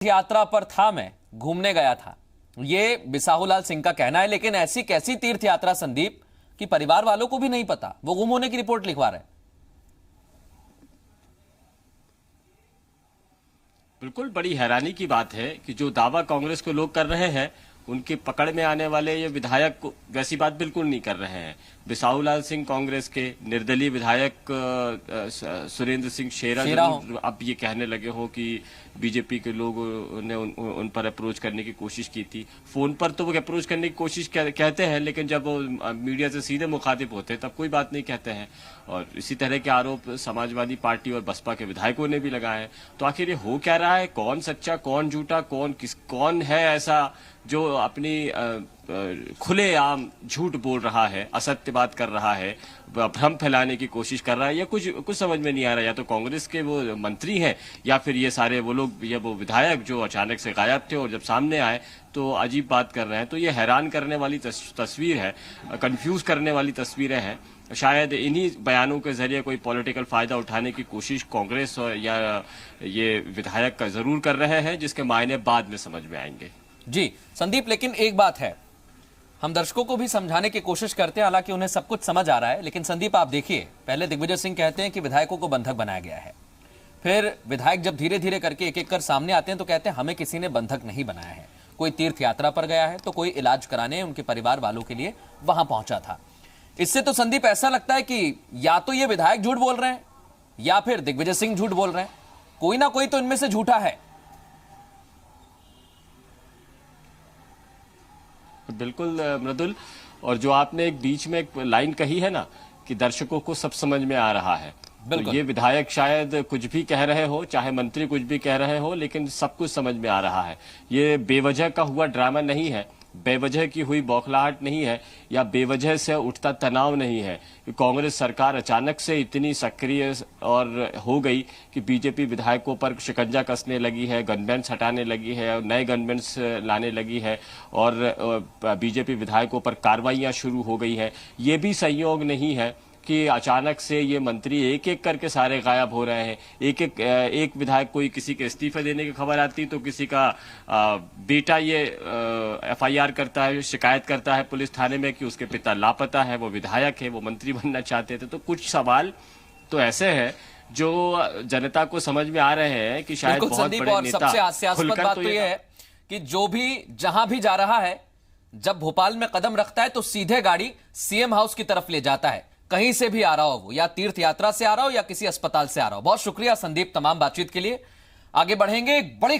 यात्रा पर था, मैं घूमने गया था, ये बिसाहुलाल सिंह का कहना है। लेकिन ऐसी कैसी तीर्थ यात्रा संदीप कि परिवार वालों को भी नहीं पता, वो गुम होने की रिपोर्ट लिखवा रहे हैं। बिल्कुल बड़ी हैरानी की बात है कि जो दावा कांग्रेस के लोग कर रहे हैं उनकी पकड़ में आने वाले ये विधायक वैसी बात बिल्कुल नहीं कर रहे हैं। बिसाहुलाल सिंह कांग्रेस के, निर्दलीय विधायक सुरेंद्र सिंह शेरा अब ये कहने लगे हो कि बीजेपी के लोग ने उन पर अप्रोच करने की कोशिश की थी। फोन पर तो वो अप्रोच करने की कोशिश कहते हैं, लेकिन जब वो मीडिया से सीधे मुखातिब होते हैं तब कोई बात नहीं कहते हैं। और इसी तरह के आरोप समाजवादी पार्टी और बसपा के विधायकों ने भी लगाए हैं। तो आखिर ये हो क्या रहा है? कौन सच्चा, कौन झूठा, कौन है ऐसा जो अपनी खुलेआम झूठ बोल रहा है, असत्य बात कर रहा है, भ्रम फैलाने की कोशिश कर रहा है? या कुछ समझ में नहीं आ रहा। या तो कांग्रेस के वो मंत्री हैं या फिर ये सारे वो लोग, ये वो विधायक जो अचानक से गायब थे और जब सामने आए तो अजीब बात कर रहे हैं। तो ये हैरान करने वाली तस्वीर है, कंफ्यूज करने वाली तस्वीरें हैं। शायद इन्हीं बयानों के जरिए कोई पॉलिटिकल फायदा उठाने की कोशिश कांग्रेस या ये विधायक का जरूर कर रहे हैं, जिसके मायने बाद में समझ में आएंगे। जी संदीप, लेकिन एक बात है, हम दर्शकों को भी समझाने की कोशिश करते हैं, हालांकि उन्हें सब कुछ समझ आ रहा है। लेकिन संदीप आप देखिए, पहले दिग्विजय सिंह कहते हैं कि विधायकों को बंधक बनाया गया है, फिर विधायक जब धीरे धीरे करके एक एक कर सामने आते हैं तो कहते हैं हमें किसी ने बंधक नहीं बनाया है। कोई तीर्थ यात्रा पर गया है तो कोई इलाज कराने उनके परिवार वालों के लिए वहां पहुंचा था। इससे तो संदीप ऐसा लगता है कि या तो ये विधायक झूठ बोल रहे हैं या फिर दिग्विजय सिंह झूठ बोल रहे हैं। कोई ना कोई तो इनमें से झूठा है। बिल्कुल मृदुल, और जो आपने एक बीच में एक लाइन कही है ना कि दर्शकों को सब समझ में आ रहा है, तो ये विधायक शायद कुछ भी कह रहे हो, चाहे मंत्री कुछ भी कह रहे हो, लेकिन सब कुछ समझ में आ रहा है। ये बेवजह का हुआ ड्रामा नहीं है, बेवजह की हुई बौखलाहट नहीं है, या बेवजह से उठता तनाव नहीं है कि कांग्रेस सरकार अचानक से इतनी सक्रिय और हो गई कि बीजेपी विधायकों पर शिकंजा कसने लगी है, गनमैन्स हटाने लगी है, नए गनमैन्स लाने लगी है और बीजेपी विधायकों पर कार्रवाइयां शुरू हो गई है। ये भी संयोग नहीं है कि अचानक से ये मंत्री एक एक करके सारे गायब हो रहे हैं। एक विधायक, कोई किसी के इस्तीफे देने की खबर आती तो किसी का बेटा ये एफआईआर करता है, शिकायत करता है पुलिस थाने में कि उसके पिता लापता है, वो विधायक है, वो मंत्री बनना चाहते थे। तो कुछ सवाल तो ऐसे हैं जो जनता को समझ में आ रहे हैं कि शायद बहुत बड़े नेता। सबसे हास्यास्पद बात तो ये है कि जो भी जहां भी जा रहा है, जब भोपाल में कदम रखता है तो सीधे गाड़ी सीएम हाउस की तरफ ले जाता है। कहीं से भी आ रहा हो, वो या तीर्थ यात्रा से आ रहा हो या किसी अस्पताल से आ रहा हो। बहुत शुक्रिया संदीप तमाम बातचीत के लिए। आगे बढ़ेंगे, एक बड़ी